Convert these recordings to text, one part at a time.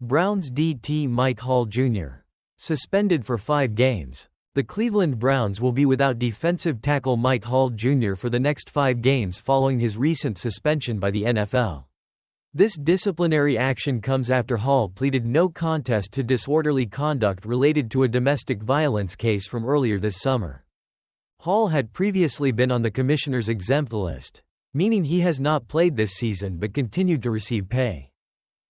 Browns DT Mike Hall Jr. suspended for 5 games. The Cleveland Browns will be without defensive tackle Mike Hall Jr. for the next 5 games following his recent suspension by the NFL. This disciplinary action comes after Hall pleaded no contest to disorderly conduct related to a domestic violence case from earlier this summer. Hall had previously been on the commissioner's exempt list, meaning he has not played this season but continued to receive pay.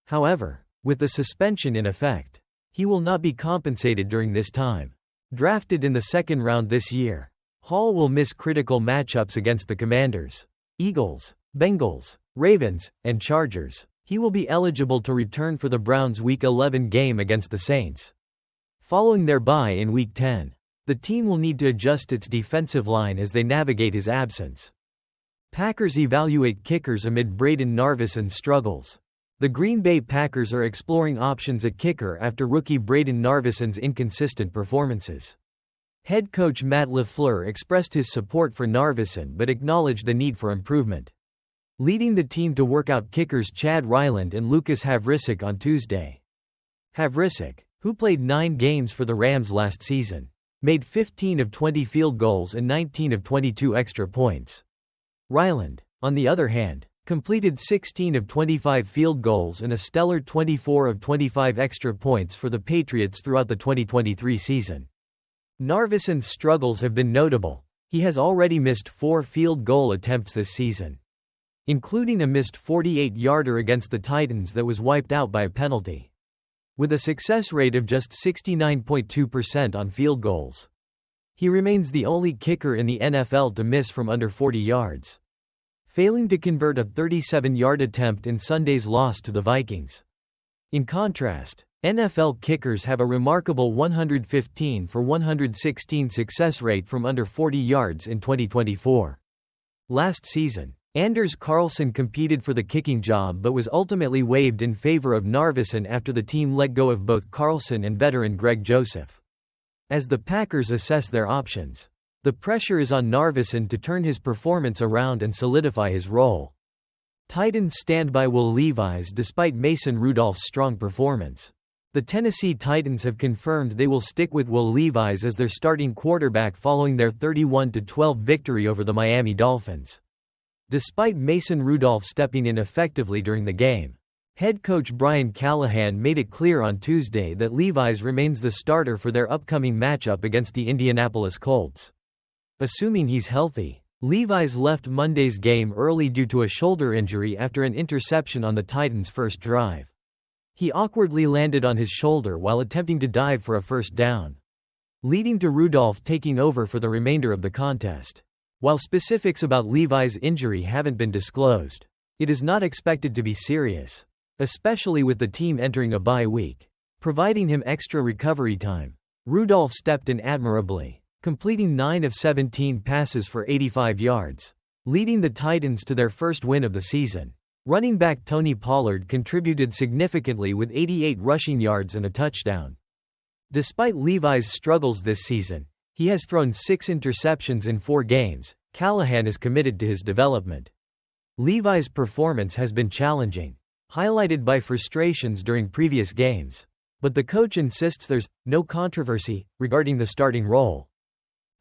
However, with the suspension in effect, he will not be compensated during this time. Drafted in the 2nd round this year, Hall will miss critical matchups against the Commanders, Eagles, Bengals, Ravens, and Chargers. He will be eligible to return for the Browns' Week 11 game against the Saints. Following their bye in Week 10, the team will need to adjust its defensive line as they navigate his absence. Packers evaluate kickers amid Braden Narvison's struggles. The Green Bay Packers are exploring options at kicker after rookie Braden Narvison's inconsistent performances. Head coach Matt LaFleur expressed his support for Narvison but acknowledged the need for improvement, leading the team to work out kickers Chad Ryland and Lucas Havrisik on Tuesday. Havrisik, who played 9 games for the Rams last season, made 15 of 20 field goals and 19 of 22 extra points. Ryland, on the other hand, completed 16 of 25 field goals and a stellar 24 of 25 extra points for the Patriots throughout the 2023 season. Narvison's struggles have been notable. He has already missed 4 field goal attempts this season, including a missed 48-yarder against the Titans that was wiped out by a penalty. With a success rate of just 69.2% on field goals, he remains the only kicker in the NFL to miss from under 40 yards, failing to convert a 37-yard attempt in Sunday's loss to the Vikings. In contrast, NFL kickers have a remarkable 115 for 116 success rate from under 40 yards in 2024. Last season, Anders Carlson competed for the kicking job but was ultimately waived in favor of Narvison after the team let go of both Carlson and veteran Greg Joseph. As the Packers assess their options, the pressure is on Narvison to turn his performance around and solidify his role. Titans stand by Will Levis despite Mason Rudolph's strong performance. The Tennessee Titans have confirmed they will stick with Will Levis as their starting quarterback following their 31-12 victory over the Miami Dolphins. Despite Mason Rudolph stepping in effectively during the game, head coach Brian Callahan made it clear on Tuesday that Levis remains the starter for their upcoming matchup against the Indianapolis Colts. Assuming he's healthy, Levis left Monday's game early due to a shoulder injury after an interception on the Titans' first drive. He awkwardly landed on his shoulder while attempting to dive for a first down, leading to Rudolph taking over for the remainder of the contest. While specifics about Levi's injury haven't been disclosed, it is not expected to be serious, especially with the team entering a bye week, providing him extra recovery time. Rudolph stepped in admirably, completing 9 of 17 passes for 85 yards, leading the Titans to their first win of the season. Running back Tony Pollard contributed significantly with 88 rushing yards and a touchdown. Despite Levi's struggles this season, he has thrown 6 interceptions in 4 games. Callahan is committed to his development. Levi's performance has been challenging, highlighted by frustrations during previous games, but the coach insists there's no controversy regarding the starting role.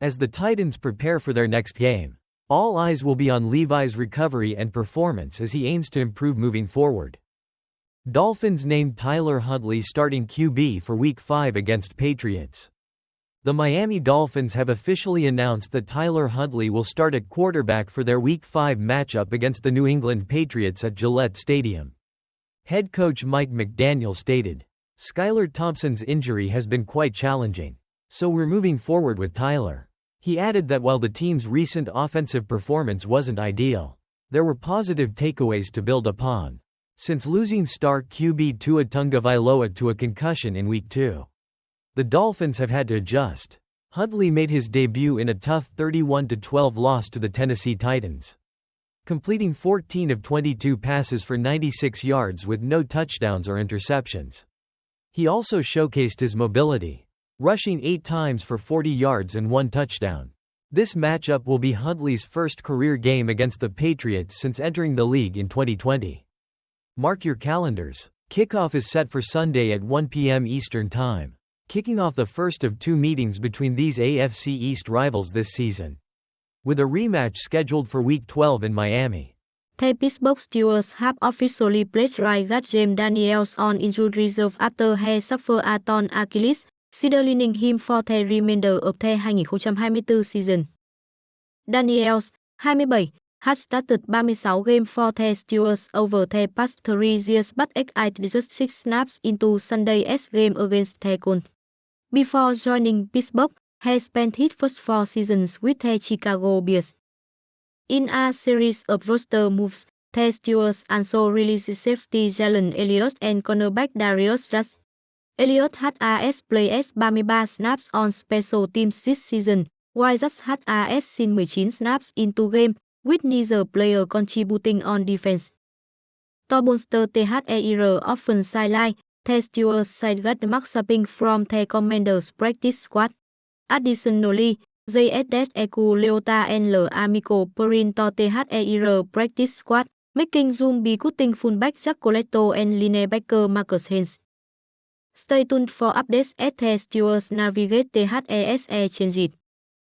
As the Titans prepare for their next game, all eyes will be on Levi's recovery and performance as he aims to improve moving forward. Dolphins named Tyler Huntley starting QB for Week 5 against Patriots. The Miami Dolphins have officially announced that Tyler Huntley will start at quarterback for their Week 5 matchup against the New England Patriots at Gillette Stadium. Head coach Mike McDaniel stated, "Skylar Thompson's injury has been quite challenging, so we're moving forward with Tyler." He added that while the team's recent offensive performance wasn't ideal, there were positive takeaways to build upon. Since losing star QB Tua Tagovailoa to a concussion in Week 2, the Dolphins have had to adjust. Huntley made his debut in a tough 31-12 loss to the Tennessee Titans, completing 14 of 22 passes for 96 yards with no touchdowns or interceptions. He also showcased his mobility, rushing 8 times for 40 yards and 1 touchdown. This matchup will be Huntley's first career game against the Patriots since entering the league in 2020. Mark your calendars. Kickoff is set for Sunday at 1 p.m. Eastern Time, kicking off the first of two meetings between these AFC East rivals this season, with a rematch scheduled for Week 12 in Miami. The Pittsburgh Steelers have officially played right guard James Daniels on injury reserve after he suffered a torn Achilles, sidelining him for the remainder of the 2024 season. Daniels, 27, had started 36 games for the Steelers over the past 3 years but added just 6 snaps into Sunday's game against the Colts. Before joining Pittsburgh, he spent his first 4 seasons with the Chicago Bears. In a series of roster moves, the Steelers also released safety Jalen Elliott and cornerback Darius Rush. Elliott had played 33 snaps on special teams this season, while Rush had seen 19 snaps in 2 games, with neither player contributing on defense. To bolster their offensive line, the Steelers side got Mark Sapping from the Commanders' practice squad. Additionally, they added Eku Leota and Amico Perrin to their practice squad, making room be cutting fullback Jack Coletto and linebacker Marcus Haynes. Stay tuned for updates as the Steelers navigate the changes.